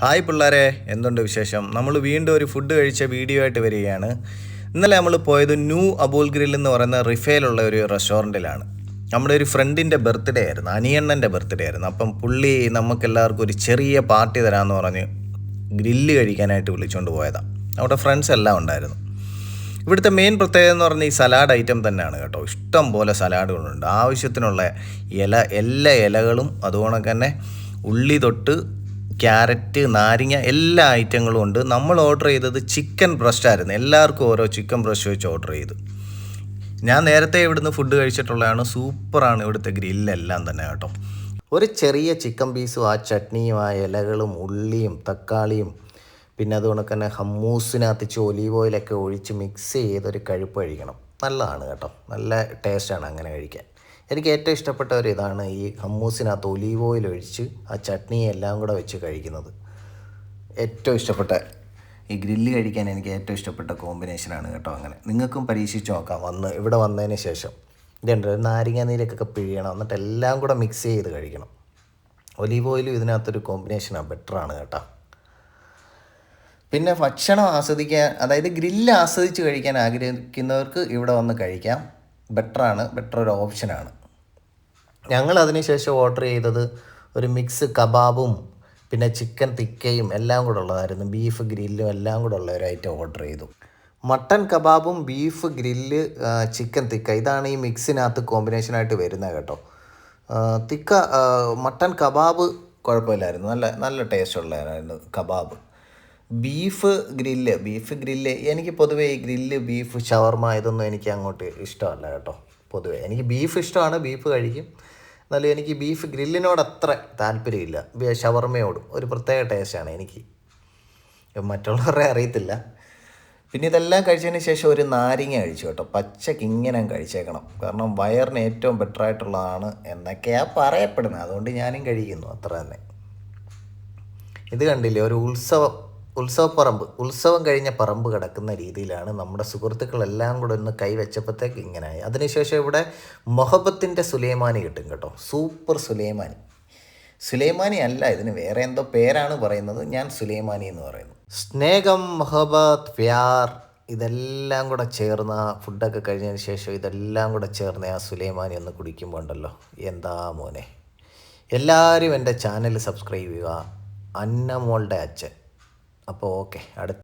Hi പിള്ളേരെ, എന്തുണ്ട് വിശേഷം? നമ്മൾ വീണ്ടും ഒരു ഫുഡ് കഴിച്ച വീഡിയോ ആയിട്ട് വരികയാണ്. ഇന്നലെ നമ്മൾ പോയത് ന്യൂ അബൂൽ ഗ്രിൽ എന്ന് പറയുന്ന റിഫയിലുള്ള ഒരു റെസ്റ്റോറൻറ്റിലാണ്. നമ്മുടെ ഒരു ഫ്രണ്ടിൻ്റെ ബർത്ത്ഡേ ആയിരുന്നു, അനിയണ്ണൻ്റെ ബർത്ത്ഡേ ആയിരുന്നു. അപ്പം പുള്ളി നമുക്കെല്ലാവർക്കും ഒരു ചെറിയ പാർട്ടി തരാമെന്ന് പറഞ്ഞ് ഗ്രില്ല് കഴിക്കാനായിട്ട് വിളിച്ചുകൊണ്ട് പോയതാണ്. അവിടെ ഫ്രണ്ട്സ് എല്ലാം ഉണ്ടായിരുന്നു. ഇവിടുത്തെ മെയിൻ പ്രത്യേകത എന്ന് പറഞ്ഞാൽ ഈ സലാഡ് ഐറ്റം തന്നെയാണ് കേട്ടോ. ഇഷ്ടം പോലെ സലാഡുകളുണ്ട്, ആവശ്യത്തിനുള്ള എല്ലാ ഇലകളും. അതുകൊണ്ട് തന്നെ ഉള്ളി തൊട്ട് ക്യാരറ്റ്, നാരങ്ങ, എല്ലാ ഐറ്റങ്ങളും ഉണ്ട്. നമ്മൾ ഓർഡർ ചെയ്തത് ചിക്കൻ ബ്രസ്റ്റ് ആയിരുന്നു. എല്ലാവർക്കും ഓരോ ചിക്കൻ ബ്രസ്റ്റ് വെച്ച് ഓർഡർ ചെയ്തു. ഞാൻ നേരത്തെ ഇവിടുന്ന് ഫുഡ് കഴിച്ചിട്ടുള്ളതാണ്. സൂപ്പറാണ് ഇവിടുത്തെ ഗ്രില്ലെല്ലാം തന്നെ കേട്ടോ. ഒരു ചെറിയ ചിക്കൻ പീസും ആ ചട്നിയും ആ ഇലകളും ഉള്ളിയും തക്കാളിയും പിന്നെ അതുകൊണ്ട് തന്നെ ഹമ്മൂസിനകത്ത് ഒലീവ് ഓയിലൊക്കെ ഒഴിച്ച് മിക്സ് ചെയ്തൊരു കഴിപ്പ് കഴിക്കണം. നല്ലതാണ് കേട്ടോ, നല്ല ടേസ്റ്റാണ് അങ്ങനെ കഴിക്കാൻ. എനിക്ക് ഏറ്റവും ഇഷ്ടപ്പെട്ട ഒരു ഇതാണ് ഈ ഹമ്മൂസിനകത്ത് ഒലീവ് ഓയിൽ ഒഴിച്ച് ആ ചട്നി എല്ലാം കൂടെ വെച്ച് കഴിക്കുന്നത്. ഏറ്റവും ഇഷ്ടപ്പെട്ട ഈ ഗ്രില്ല് കഴിക്കാൻ എനിക്ക് ഏറ്റവും ഇഷ്ടപ്പെട്ട കോമ്പിനേഷനാണ് കേട്ടോ. അങ്ങനെ നിങ്ങൾക്കും പരീക്ഷിച്ച് നോക്കാം ഇവിടെ വന്നതിന് ശേഷം. ഇതുണ്ട്, നാരങ്ങ നീരൊക്കെ പിഴിയണം, എന്നിട്ട് എല്ലാം കൂടെ മിക്സ് ചെയ്ത് കഴിക്കണം. ഒലീവ് ഓയിലും ഇതിനകത്തൊരു കോമ്പിനേഷനാണ്, ബെറ്ററാണ് കേട്ടോ. പിന്നെ ഭക്ഷണം ആസ്വദിക്കാൻ, അതായത് ഗ്രില്ല് ആസ്വദിച്ച് കഴിക്കാൻ ആഗ്രഹിക്കുന്നവർക്ക് ഇവിടെ വന്ന് കഴിക്കാം. ബെറ്റർ ഒരു ഓപ്ഷനാണ്. ഞങ്ങൾ അതിനുശേഷം ഓർഡർ ചെയ്തത് ഒരു മിക്സ് കബാബും പിന്നെ ചിക്കൻ തിക്കയും എല്ലാം കൂടെ ഉള്ളതായിരുന്നു. ബീഫ് ഗ്രില്ലും എല്ലാം കൂടെ ഉള്ള ഒരു ഐറ്റം ഓർഡർ ചെയ്തു. Mutton കബാബും beef grill, chicken tikka, ഇതാണ് ഈ മിക്സിനകത്ത് കോമ്പിനേഷനായിട്ട് വരുന്നത് കേട്ടോ. മട്ടൻ കബാബ് കുഴപ്പമില്ലായിരുന്നു, നല്ല ടേസ്റ്റ് ഉള്ളതായിരുന്നു കബാബ്. ബീഫ് ഗ്രില്ല് എനിക്ക് പൊതുവേ ഈ ഗ്രില്ല്, ബീഫ്, ഷവർമ ഇതൊന്നും എനിക്ക് അങ്ങോട്ട് ഇഷ്ടമല്ല കേട്ടോ. പൊതുവേ എനിക്ക് ബീഫ് ഇഷ്ടമാണ്, ബീഫ് കഴിക്കും. എന്നാലും എനിക്ക് ബീഫ് ഗ്രില്ലിനോട് അത്ര താല്പര്യമില്ല. ഷവർമയോടും ഒരു പ്രത്യേക ടേസ്റ്റാണ് എനിക്ക്, മറ്റുള്ളവരെ അറിയത്തില്ല. പിന്നെ ഇതെല്ലാം കഴിച്ചതിന് ശേഷം ഒരു നാരങ്ങ കഴിച്ചു കേട്ടോ. പച്ചക്ക് ഇങ്ങനെ കഴിച്ചേക്കണം, കാരണം വയറിന് ഏറ്റവും ബെറ്ററായിട്ടുള്ളതാണ് എന്നൊക്കെയാണ് പറയപ്പെടുന്നത്. അതുകൊണ്ട് ഞാനും കഴിക്കുന്നു, അത്ര തന്നെ. ഇത് കണ്ടില്ലേ, ഒരു ഉത്സവം കഴിഞ്ഞ പറമ്പ് കിടക്കുന്ന രീതിയിലാണ്. നമ്മുടെ സുഹൃത്തുക്കളെല്ലാം കൂടെ ഒന്ന് കൈവച്ചപ്പോഴത്തേക്ക് ഇങ്ങനെയായി. അതിനുശേഷം ഇവിടെ മൊഹബത്തിൻ്റെ സുലൈമാനി കിട്ടും കേട്ടോ. സൂപ്പർ സുലൈമാനി അല്ല, ഇതിന് വേറെ എന്തോ പേരാണ് പറയുന്നത്. ഞാൻ സുലൈമാനി എന്ന് പറയുന്നു. സ്നേഹം, മൊഹബത്ത്, പ്യാർ ഇതെല്ലാം കൂടെ ചേർന്ന ഫുഡൊക്കെ കഴിഞ്ഞതിന് ശേഷം ഇതെല്ലാം കൂടെ ചേർന്ന് ആ സുലൈമാനി ഒന്ന് കുടിക്കുമ്പോൾ ഉണ്ടല്ലോ, എന്താ മോനെ. എല്ലാവരും എൻ്റെ ചാനൽ സബ്സ്ക്രൈബ് ചെയ്യുക. അന്നമോളുടെ അച്ഛൻ. അപ്പോൾ ഓക്കെ, അടുത്ത